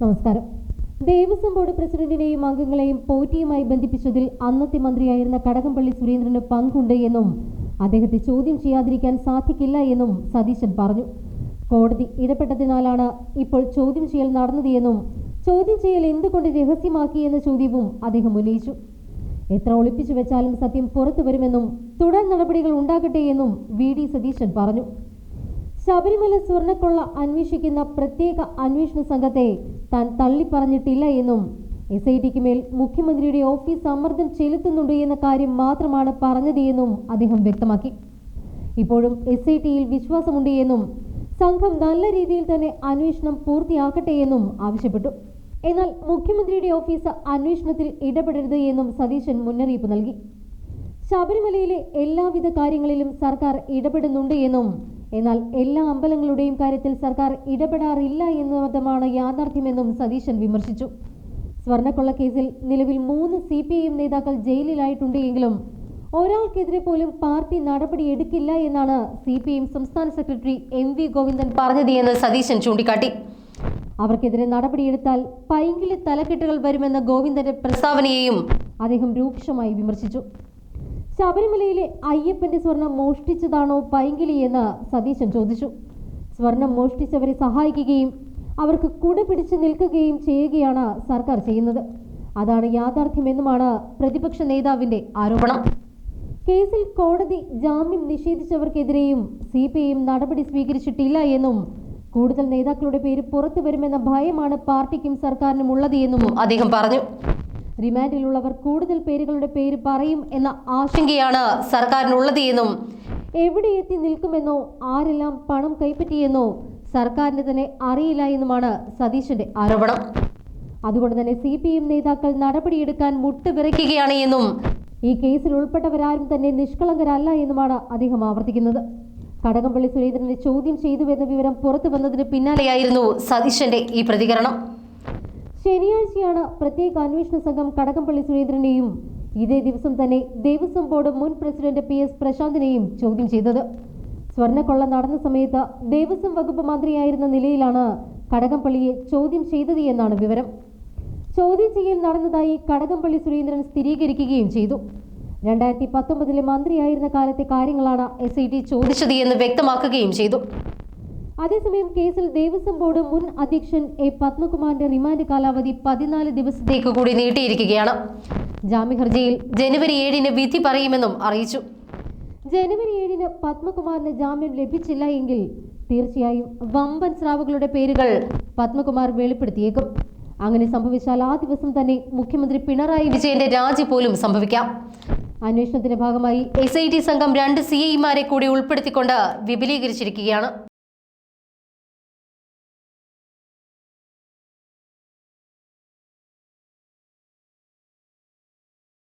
നമസ്കാരം. ദേവസ്വം ബോർഡ് പ്രസിഡന്റിനെയും അംഗങ്ങളെയും പോറ്റിയുമായി ബന്ധിപ്പിച്ചതിൽ അന്നത്തെ മന്ത്രിയായിരുന്ന കടകംപള്ളി സുരേന്ദ്രന് പങ്കുണ്ട് എന്നും അദ്ദേഹത്തെ ചോദ്യം ചെയ്യാതിരിക്കാൻ സാധിക്കില്ല എന്നും സതീശൻ പറഞ്ഞു. കോടതി ഇടപെട്ടതിനാലാണ് ഇപ്പോൾ ചോദ്യം ചെയ്യൽ നടന്നത് എന്നും ചോദ്യം ചെയ്യൽ എന്തുകൊണ്ട് രഹസ്യമാക്കി എന്ന ചോദ്യവും അദ്ദേഹം ഉന്നയിച്ചു. എത്ര ഒളിപ്പിച്ചു വെച്ചാലും സത്യം പുറത്തു വരുമെന്നും തുടർ നടപടികൾ ഉണ്ടാകട്ടെ എന്നും വി.ഡി. സതീശൻ പറഞ്ഞു. ശബരിമല സ്വർണ്ണക്കൊള്ള അന്വേഷിക്കുന്ന പ്രത്യേക അന്വേഷണ സംഘത്തെ താൻ തള്ളിപ്പറഞ്ഞിട്ടില്ല എന്നും SITക്ക് മേൽ മുഖ്യമന്ത്രിയുടെ ഓഫീസ് സമ്മർദ്ദം ചെലുത്തുന്നുണ്ട് എന്ന കാര്യം മാത്രമാണ് പറഞ്ഞത് എന്നും അദ്ദേഹം വ്യക്തമാക്കി. ഇപ്പോഴും SITയിൽ വിശ്വാസമുണ്ട് എന്നും സംഘം നല്ല രീതിയിൽ തന്നെ അന്വേഷണം പൂർത്തിയാക്കട്ടെ എന്നും ആവശ്യപ്പെട്ടു. എന്നാൽ മുഖ്യമന്ത്രിയുടെ ഓഫീസ് അന്വേഷണത്തിൽ ഇടപെടരുത് എന്നും സതീശൻ മുന്നറിയിപ്പ് നൽകി. ശബരിമലയിലെ എല്ലാവിധ കാര്യങ്ങളിലും സർക്കാർ ഇടപെടുന്നുണ്ട് എന്നും എന്നാൽ എല്ലാ അമ്പലങ്ങളുടെയും കാര്യത്തിൽ സർക്കാർ ഇടപെടാറില്ല എന്നതാണ് യാഥാർത്ഥ്യമെന്നും സതീശൻ വിമർശിച്ചു. സ്വർണ്ണക്കൊള്ളക്കേസിൽ നിലവിൽ 3 CPIM നേതാക്കൾ ജയിലിലായിട്ടുണ്ട് എങ്കിലും ഒരാൾക്കെതിരെ പോലും പാർട്ടി നടപടിയെടുക്കില്ല എന്നാണ് CPIM സംസ്ഥാന സെക്രട്ടറി MV ഗോവിന്ദൻ പറഞ്ഞത് എന്ന് സതീശൻ ചൂണ്ടിക്കാട്ടി. അവർക്കെതിരെ നടപടിയെടുത്താൽ പൈങ്കിളി തലക്കെട്ടുകൾ വരുമെന്ന ഗോവിന്ദന്റെ പ്രസ്താവനയെയും അദ്ദേഹം രൂക്ഷമായി വിമർശിച്ചു. ശബരിമലയിലെ അയ്യപ്പന്റെ സ്വർണം മോഷ്ടിച്ചതാണോ പൈങ്കിളി എന്ന് സതീശൻ ചോദിച്ചു. സ്വർണം മോഷ്ടിച്ചവരെ സഹായിക്കുകയും അവർക്ക് കുട പിടിച്ചു നിൽക്കുകയും ചെയ്യുകയാണ് സർക്കാർ ചെയ്യുന്നത്. അതാണ് യാഥാർത്ഥ്യമെന്നുമാണ് പ്രതിപക്ഷ നേതാവിന്റെ ആരോപണം. കേസിൽ കോടതി ജാമ്യം നിഷേധിച്ചവർക്കെതിരെയും CPIM നടപടി സ്വീകരിച്ചിട്ടില്ല എന്നും കൂടുതൽ നേതാക്കളുടെ പേര് പുറത്തു വരുമെന്ന ഭയമാണ് പാർട്ടിക്കും സർക്കാരിനും ഉള്ളത് എന്നും അദ്ദേഹം പറഞ്ഞു. റിമാൻഡിലുള്ളവർ കൂടുതൽ പേരുകളുടെ പേര് പറയും എന്ന ആശങ്കയാണ് സർക്കാരിനുള്ളത് എന്നും എവിടെ എത്തി നിൽക്കുമെന്നോ ആരെല്ലാം പണം കൈപ്പറ്റിയെന്നോ സർക്കാരിന് തന്നെ അറിയില്ല എന്നുമാണ് സതീശന്റെ ആരോപണം. അതുകൊണ്ട് തന്നെ CPIM നേതാക്കൾ നടപടിയെടുക്കാൻ മുട്ടുവിറയ്ക്കുകയാണ് എന്നും ഈ കേസിൽ ഉൾപ്പെട്ടവരാരും തന്നെ നിഷ്കളങ്കരല്ല എന്നുമാണ് അദ്ദേഹം ആവർത്തിക്കുന്നത്. കടകംപള്ളി സുരേന്ദ്രനെ ചോദ്യം ചെയ്തുവെന്ന വിവരം പുറത്തു വന്നതിന് പിന്നാലെയായിരുന്നു സതീശന്റെ ഈ പ്രതികരണം. ശനിയാഴ്ചയാണ് പ്രത്യേക അന്വേഷണ സംഘം കടകംപള്ളി സുരേന്ദ്രനെയും ഇതേ ദിവസം തന്നെ ദേവസ്വം ബോർഡ് മുൻ പ്രസിഡന്റ് PS പ്രശാന്തിനെയും ചോദ്യം ചെയ്തത്. സ്വർണ്ണക്കൊള്ള നടന്ന സമയത്ത് ദേവസ്വം വകുപ്പ് മന്ത്രിയായിരുന്ന നിലയിലാണ് കടകംപള്ളിയെ ചോദ്യം ചെയ്തത് എന്നാണ് വിവരം. ചോദ്യം ചെയ്യൽ നടന്നതായി കടകംപള്ളി സുരേന്ദ്രൻ സ്ഥിരീകരിക്കുകയും ചെയ്തു. 2019 മന്ത്രിയായിരുന്ന കാലത്തെ കാര്യങ്ങളാണ് SIT ചോദിച്ചത് എന്ന് വ്യക്തമാക്കുകയും ചെയ്തു. അതേസമയം കേസിൽ ദേവസ്വം ബോർഡ് മുൻ അധ്യക്ഷൻ A. പത്മകുമാറിന്റെ റിമാൻഡ് കാലാവധി 14 ദിവസത്തേക്ക് കൂടി നീട്ടിയിരിക്കുകയാണ്. ജാമ്യഹർജിയിൽ ജനുവരി 7-ന് വിധി പറയുമെന്നും അറിയിച്ചു. ജനുവരി 7-ന് പത്മകുമാറിന് ജാമ്യം ലഭിച്ചില്ല എങ്കിൽ തീർച്ചയായും വമ്പൻ സ്രാവുകളുടെ പേരുകൾ പത്മകുമാർ വെളിപ്പെടുത്തിയേക്കും. അങ്ങനെ സംഭവിച്ചാൽ ആ ദിവസം തന്നെ മുഖ്യമന്ത്രി പിണറായി വിജയന്റെ രാജി പോലും സംഭവിക്കാം. അന്വേഷണത്തിന്റെ ഭാഗമായി SIT സംഘം 2 CIമാരെ കൂടി ഉൾപ്പെടുത്തിക്കൊണ്ട് വിപുലീകരിച്ചിരിക്കുകയാണ്.